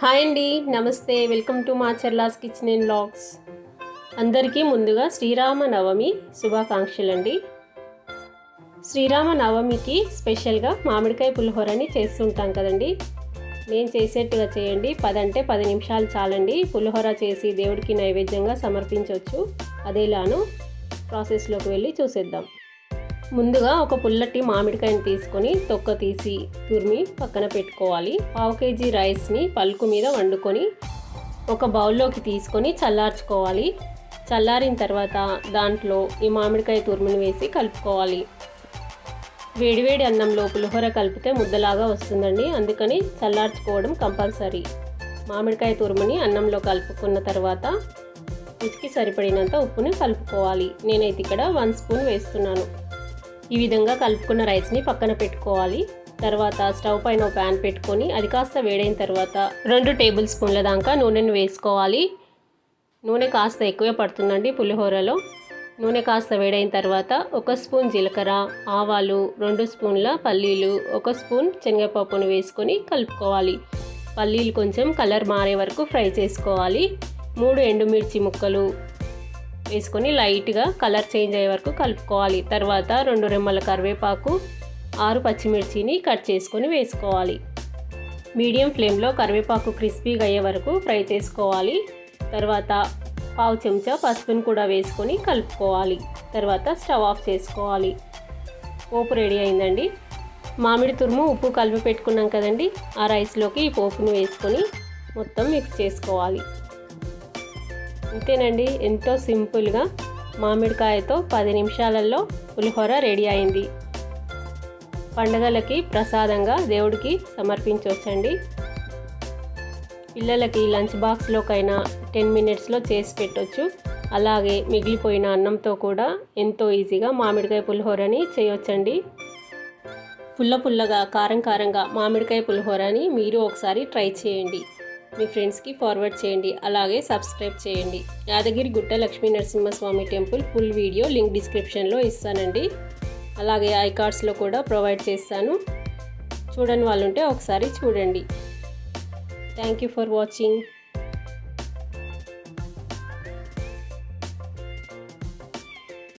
Hi అండి, నమస్తే. Welcome to Macherla's kitchen and vlogs. అందరికీ ముందుగా శ్రీరామనవమి శుభాకాంక్షలు అండి. శ్రీరామనవమికి స్పెషల్గా మామిడికాయ పులిహోరని చేస్తుంటాం కదండి. నేను చేసేట్టుగా చేయండి. 10 నిమిషాలు చాలండి. పులిహోర చేసి దేవుడికి నైవేద్యంగా సమర్పించవచ్చు. అదేలాను ప్రాసెస్లోకి వెళ్ళి చూసేద్దాం. ముందుగా ఒక పుల్లటి మామిడికాయని తీసుకొని తొక్క తీసి తురిమి పక్కన పెట్టుకోవాలి. 1/2 kg రైస్ని పలుకు మీద వండుకొని ఒక బౌల్లోకి తీసుకొని చల్లార్చుకోవాలి. చల్లారిన తర్వాత దాంట్లో ఈ మామిడికాయ తురుముని వేసి కలుపుకోవాలి. వేడివేడి అన్నంలో పులిహోర కలిపితే ముద్దలాగా వస్తుందండి. అందుకని చల్లార్చుకోవడం కంపల్సరీ. మామిడికాయ తురుముని అన్నంలో కలుపుకున్న తర్వాత రుచికి సరిపడినంత ఉప్పుని కలుపుకోవాలి. నేనైతే ఇక్కడ 1 స్పూన్ వేస్తున్నాను. ఈ విధంగా కలుపుకున్న రైస్ని పక్కన పెట్టుకోవాలి. తర్వాత స్టవ్ పైన ఒక ప్యాన్ పెట్టుకొని అది కాస్త వేడైన తర్వాత 2 టేబుల్ స్పూన్ల దాకా నూనెను వేసుకోవాలి. నూనె కాస్త ఎక్కువే పడుతుందండి పులిహోరలో. నూనె కాస్త వేడైన తర్వాత 1 స్పూన్ జీలకర్ర, ఆవాలు, 2 స్పూన్ల పల్లీలు, 1 స్పూన్ శనగపప్పును వేసుకొని కలుపుకోవాలి. పల్లీలు కొంచెం కలర్ మారే వరకు ఫ్రై చేసుకోవాలి. 3 ఎండుమిర్చి ముక్కలు వేసుకొని లైట్గా కలర్ చేంజ్ అయ్యే వరకు కలుపుకోవాలి. తర్వాత 2 రెమ్మల కరివేపాకు, 6 పచ్చిమిర్చిని కట్ చేసుకొని వేసుకోవాలి. మీడియం ఫ్లేమ్లో కరివేపాకు క్రిస్పీగా అయ్యే వరకు ఫ్రై చేసుకోవాలి. తర్వాత 1/2 చెంచా పసుపును కూడా వేసుకొని కలుపుకోవాలి. తర్వాత స్టవ్ ఆఫ్ చేసుకోవాలి. పోపు రెడీ అయిందండి. మామిడి తురుము, ఉప్పు కలిపి పెట్టుకున్నాం కదండి. ఆ రైస్లోకి ఈ పోపును వేసుకొని మొత్తం మిక్స్ చేసుకోవాలి. అంతేనండి, ఎంతో సింపుల్గా మామిడికాయతో 10 నిమిషాలలో పులిహోర రెడీ అయింది. పండగలకి ప్రసాదంగా దేవుడికి సమర్పించవచ్చండి. పిల్లలకి లంచ్ బాక్స్లోకైనా 10 మినిట్స్లో చేసి పెట్టవచ్చు. అలాగే మిగిలిపోయిన అన్నంతో కూడా ఎంతో ఈజీగా మామిడికాయ పులిహోరని చేయొచ్చండి. పుల్లగా కారంగా మామిడికాయ పులిహోరని మీరు ఒకసారి ట్రై చేయండి. మీ ఫ్రెండ్స్కి ఫార్వర్డ్ చేయండి. అలాగే సబ్స్క్రైబ్ చేయండి. Yadagiri Gutta Lakshmi Narasimhaswamy temple full video link డిస్క్రిప్షన్లో ఇస్తానండి. అలాగే ఐకార్డ్స్లో కూడా ప్రొవైడ్ చేస్తాను. చూడని వాళ్ళు ఉంటే ఒకసారి చూడండి. Thank you for watching.